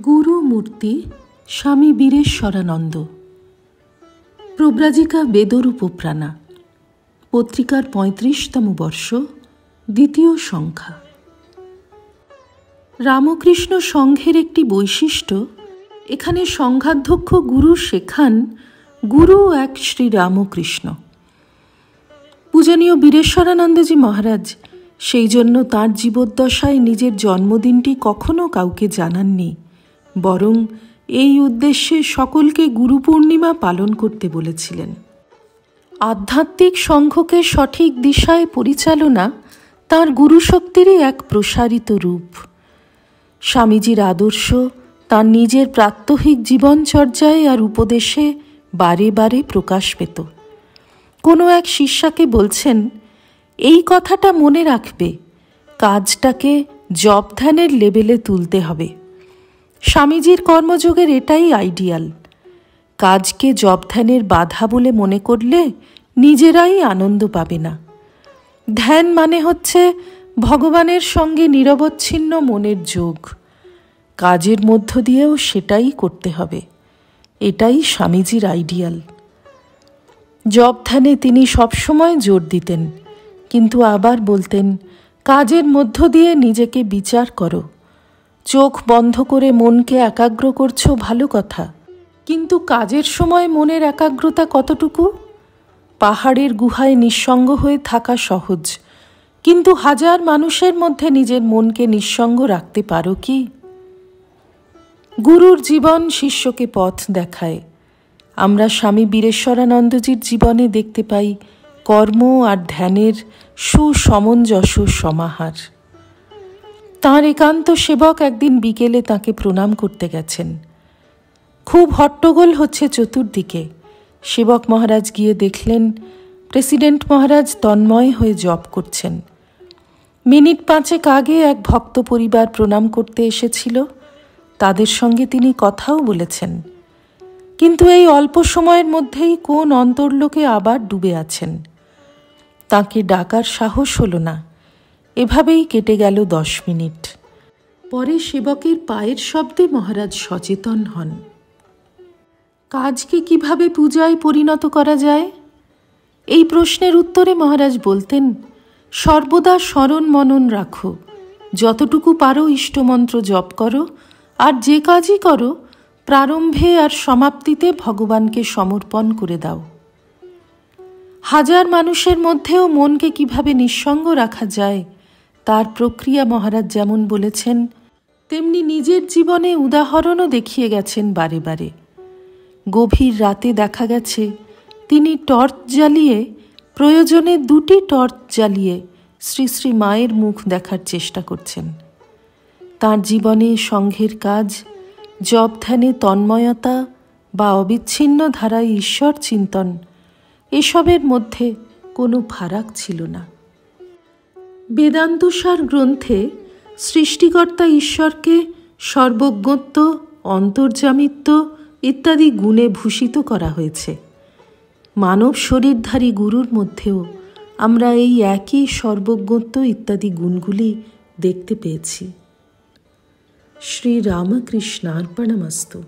গুরু মূর্তি স্বামী বীরেশ্বরানন্দ। প্রব্রাজিকা বেদরূপপ্রাণা, পত্রিকার ৩৫তম বর্ষ, দ্বিতীয় সংখ্যা। রামকৃষ্ণ সংঘের একটি বৈশিষ্ট্য, এখানে সংঘাধ্যক্ষ গুরু শেখান গুরু এক শ্রী রামকৃষ্ণ। পূজনীয় বীরেশ্বরানন্দজি মহারাজ সেই জন্য তাঁর জীবদ্দশায় নিজের জন্মদিনটি কখনো কাউকে জানাননি, বরং এই উদ্দেশ্যে সকলকে গুরু পূর্ণিমা পালন করতে বলেছিলেন। আধ্যাত্মিক সংঘকে সঠিক দিশায় পরিচালনা তাঁর গুরুশক্তিরই এক প্রসারিত রূপ। স্বামীজির আদর্শ তাঁর নিজের প্রাত্যহিক জীবনচর্যায় আর উপদেশে বারে বারে প্রকাশ পেত। কোনো এক শিষ্যাকে বলছেন, এই কথাটা মনে রাখবে, কাজটাকে জপ ধ্যানের লেভেলে তুলতে হবে। স্বামীজির কর্মযোগের এটাই আইডিয়াল। কাজকে জপ ধ্যানের বাধা বলে মনে করলে নিজেরাই আনন্দ পাবে না। ধ্যান মানে হচ্ছে ভগবানের সঙ্গে নিরবচ্ছিন্ন মনের যোগ। কাজের মধ্য দিয়েও সেটাই করতে হবে। এটাই স্বামীজির আইডিয়াল। জপ ধ্যানে তিনি সবসময় জোর দিতেন, কিন্তু আবার বলতেন, কাজের মধ্য দিয়ে নিজেকে বিচার করো। চোখ বন্ধ করে মনকে একাগ্র করছো, ভালো কথা, কিন্তু কাজের সময় মনের একাগ্রতা কতটুকু? পাহাড়ের গুহায় নিঃসঙ্গ হয়ে থাকা সহজ, কিন্তু হাজার মানুষের মধ্যে নিজের মনকে নিঃসঙ্গ রাখতে পারো কি? গুরুর জীবন শিষ্যকে পথ দেখায়। আমরা স্বামী বীরেশ্বরানন্দজির জীবনে দেখতে পাই কর্ম আর ধ্যানের সুসমঞ্জস্য সমাহার। তাঁর একান্ত সেবক একদিন বিকেলে তাঁকে প্রণাম করতে গেছেন। খুব হট্টগোল হচ্ছে চতুর্দিকে। সেবক মহারাজ গিয়ে দেখলেন প্রেসিডেন্ট মহারাজ তন্ময় হয়ে জপ করছেন। মিনিট ৫ আগে এক ভক্ত পরিবার প্রণাম করতে এসেছিল, তাদের সঙ্গে তিনি কথাও বলেছেন, কিন্তু এই অল্প সময়ের মধ্যেই কোন অন্তর্লোকে আবার ডুবে আছেন। তাঁকে ডাকার সাহস হলো না। এভাবেই কেটে গেল ১০ মিনিট। পরে সেবকের পায়ের শব্দে মহারাজ সচেতন হন। কাজকে কিভাবে পূজায় পরিণত করা যায়? এই প্রশ্নের উত্তরে মহারাজ বলতেন, সর্বদা স্মরণ মনন রাখো, যতটুকু পারো ইষ্টমন্ত্র জপ করো, আর যে কাজই করো প্রারম্ভে আর সমাপ্তিতে ভগবানকে সমর্পণ করে দাও। হাজার মানুষের মধ্যেও মনকে কিভাবে নিঃসঙ্গ রাখা যায় তার প্রক্রিয়া মহারাজ যেমন বলেছেন, তেমনি নিজের জীবনে উদাহরণও দেখিয়ে গেছেন বারে বারে। গভীর রাতে দেখা গেছে তিনি টর্চ জ্বালিয়ে, প্রয়োজনে ২টি টর্চ জ্বালিয়ে শ্রী শ্রী মায়ের মুখ দেখার চেষ্টা করছেন। তাঁর জীবনে সংঘের কাজ, জপ ধ্যানে তন্ময়তা বা অবিচ্ছিন্ন ধারায় ঈশ্বর চিন্তন, এসবের মধ্যে কোনো ফারাক ছিল না। বেদান্তসার গ্রন্থে সৃষ্টিকর্তা ঈশ্বরকে সর্বজ্ঞত্ব, অন্তর্যামিত্ব ইত্যাদি গুণে ভূষিত করা হয়েছে। মানব শরীরধারী গুরুর মধ্যেও আমরা এই একই সর্বজ্ঞত্ব ইত্যাদি গুণগুলি দেখতে পেয়েছি। শ্রী রামকৃষ্ণার্পণমস্তু।